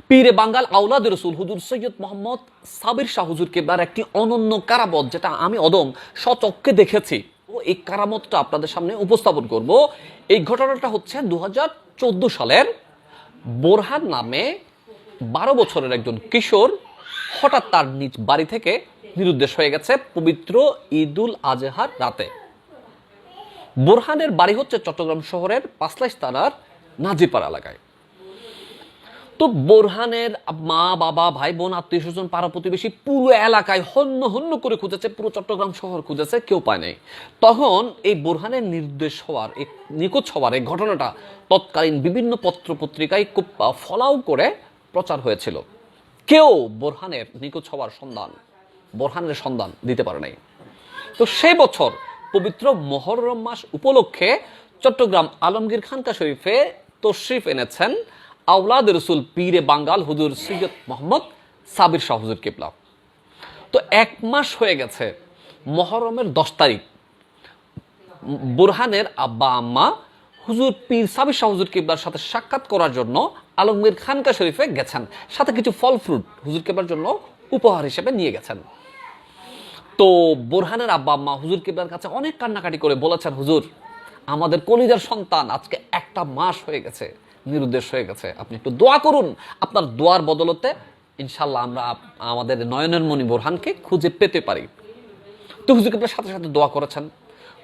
পীরে বাঙ্গাল আওলাদ রসুল হুজুর সৈয়দ মোহাম্মদ সাবির শাহ হুজুর কেবলার একটি অনন্য কারামত, যেটা আমি অদম স্বচক্ষে দেখেছি। এই কারামতটা আপনাদের সামনে উপস্থাপন করব। এই ঘটনাটা হচ্ছে 2014 সালের। বোরহান নামে 12 বছরের একজন কিশোর হঠাৎ তার নিজ বাড়ি থেকে নিরুদ্দেশ হয়ে গেছে পবিত্র ঈদুল আজহার রাতে। বোরহানের বাড়ি হচ্ছে চট্টগ্রাম শহরের পাঁচলাইশ থানার নাজিরপাড়া এলাকায়। তো বোরহানের মা বাবা ভাই বোন আত্মীয় স্বজন পাড়া প্রতিবেশী পুরো এলাকায় হন্য হন্য করে খুঁজেছে, পুরো চট্টগ্রাম শহর খুঁজেছে, কেউ পায় নাই। তখন এই বোরহানের নির্দেশ হওয়ার, এই নিখোঁজ হওয়ার এই ঘটনাটা তৎকালীন বিভিন্ন পত্র পত্রিকায় খুব ফলাও করে প্রচার হয়েছিল। কেউ বোরহানের নিখোঁজ হওয়ার বোরহানের সন্ধান দিতে পারে নাই। তো সেই বছর পবিত্র মুহররম মাস উপলক্ষে চট্টগ্রাম আলমগীর খানকা শরীফে তশরিফ এনেছেন আওলাদ রসুল পীরে বাঙ্গাল হুজুর সৈয়দ মোহাম্মদ সাবির শাহ হুজুর কেবলা। তো 1 মাস হয়ে গেছে। মুহররমের 10 তারিখ বোরহানের আব্বা আম্মা হুজুর পীর সাবির শাহ হুজুর কেবলার সাথে সাক্ষাৎ করার জন্য আলমগীর খানকা শরীফে গেছেন, সাথে কিছু ফল ফ্রুট হুজুর কেবলার জন্য উপহার হিসেবে নিয়ে গেছেন। তো বোরহানের আব্বা আম্মা হুজুর কেবলার কাছে অনেক কান্নাকাটি করে বলেছেন, হুজুর আমাদের কলিজার সন্তান আজকে 1 মাস হয়ে গেছে, নিরুদ্দেশ হয়ে গেছে, আপনি একটু দোয়া করুন। আপনার দোয়ার বদলতে ইনশাল্লাহ আমরা আমাদের নয়নের মণি বোরহানকে খুঁজে পেতে পারি। তো হুজুর কেবলার সাথে সাথে দোয়া করেছেন।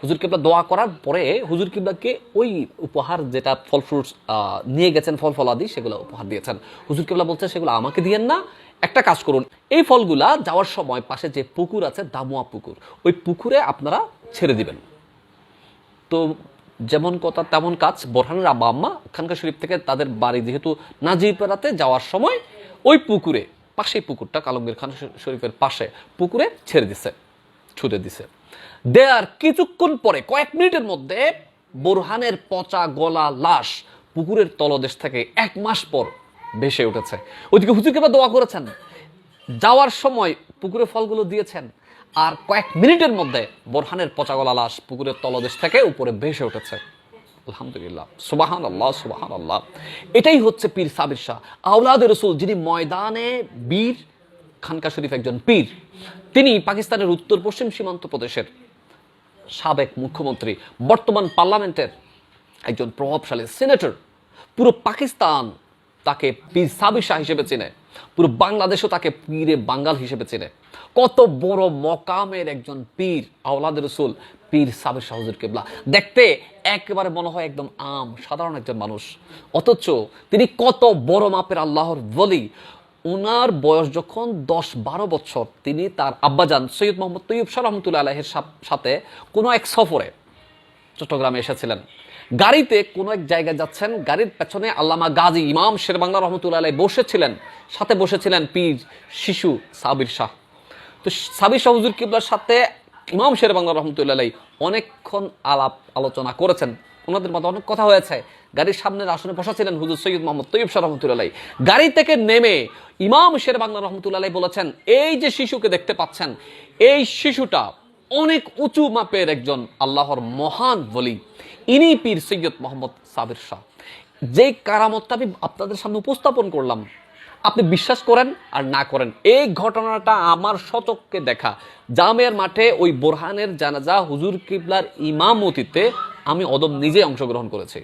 হুজুর কেবলা দোয়া করার পরে হুজুর কেবলাকে ওই উপহার, যেটা ফল ফ্রুটস নিয়ে গেছেন, ফল ফলাদি, সেগুলো উপহার দিয়েছেন। হুজুর কেবলা বলছেন, সেগুলো আমাকে দিয়েন না, একটা কাজ করুন, এই ফলগুলা যাওয়ার সময় পাশে যে পুকুর আছে, দামুয়া পুকুর, ওই পুকুরে আপনারা ছেড়ে দিবেন। তো যেমন কথা তেমন কাজ। বোরহানের আব্বা আম্মা খানকা শরীফ থেকে তাদের বাড়ি যেহেতু নাজিরপাড়াতে যাওয়ার সময় ওই পুকুরে, পাশেই পুকুরটা, আলমগীর খান শরীফের পাশে পুকুরে ছেড়ে দিছে, ছুটে দিছে। দেয়ার কিছুক্ষণ পরে, কয়েক মিনিটের মধ্যে বোরহানের পচা গলা লাশ পুকুরের তলদেশ থেকে 1 মাস পর ভেসে উঠেছে। ওইদিকে হুজুর কেবলা দোয়া করেছেন, যাওয়ার সময় পুকুরে ফলগুলো দিয়েছেন, আর কয়েক মিনিটের মধ্যে বোরহানের পচা গলা লাশ পুকুরের তলদেশ থেকে উপরে ভেসে উঠেছে। আলহামদুলিল্লাহ, সুবহানাল্লাহ, সুবহানাল্লাহ। এটাই হচ্ছে পীর সাবির শাহ আওলাদ রসুল, যিনি ময়দানে বীর খানকা শরীফ একজন পীর। তিনি পাকিস্তানের উত্তর পশ্চিম সীমান্ত প্রদেশের সাবেক মুখ্যমন্ত্রী, বর্তমান পার্লামেন্টের একজন প্রভাবশালী সিনেটর। পুরো পাকিস্তান তাকে পীর সাবির শাহ হিসেবে চেনে, পুরো বাংলাদেশও তাকে পীরে বাঙ্গাল হিসেবে চেনে। কত বড় মকামের একজন পীর আওলাদ রসুল পীর সাবির শাহ হুজুর কেবলা। দেখতে একেবারে মনে হয় একদম সাধারণ একজন মানুষ, অথচ তিনি কত বড় মাপের আল্লাহর ওলি। ওনার বয়স যখন 10-12 বছর, তিনি তার আব্বাজান সৈয়দ মোহাম্মদ তৈয়ব শাহ রহমতুল্লাহ আলাইহির সাথে কোনো এক সফরে চট্টগ্রামে এসেছিলেন। গাড়িতে কোনো এক জায়গায় যাচ্ছেন, গাড়ির পেছনে আল্লামা গাজী ইমাম শেরবাংলা রহমতুল্লাহ আলাইহি বসেছিলেন, সাথে বসেছিলেন পীর শিশু সাবির শাহ। তো সাবির শাহ হুজুর কিবলার সাথে ইমাম শেরবাংলা রহমতুল্লাহ আলাইহি অনেকক্ষণ আলোচনা করেছেন, ওনাদের মধ্যে অনেক কথা হয়েছে। গাড়ির সামনের আসনে বসা ছিলেন হুজুর সৈয়দ মোহাম্মদ তৈয়ব শাহ রহমতুল্লাহ আলাইহি। গাড়ি থেকে নেমে ইমাম শেরবাংলা রহমতুল্লাহ আলাইহি বলেছেন, এই যে শিশুকে দেখতে পাচ্ছেন, এই শিশুটা অনেক উঁচু মাপের একজন আল্লাহর মহান ওলি, ইনি পীর সৈয়দ মোহাম্মদ সাবির শাহ। যে কারামতটা আমি আপনাদের সামনে উপস্থাপন করলাম, আপনি বিশ্বাস করেন আর না করেন, এই ঘটনাটা আমার স্বচক্ষে দেখা। জামের মাঠে ওই বোরহানের জানাজা হুজুর কিবলার ইমামতিতে আমি অদম নিজে অংশগ্রহণ করেছি।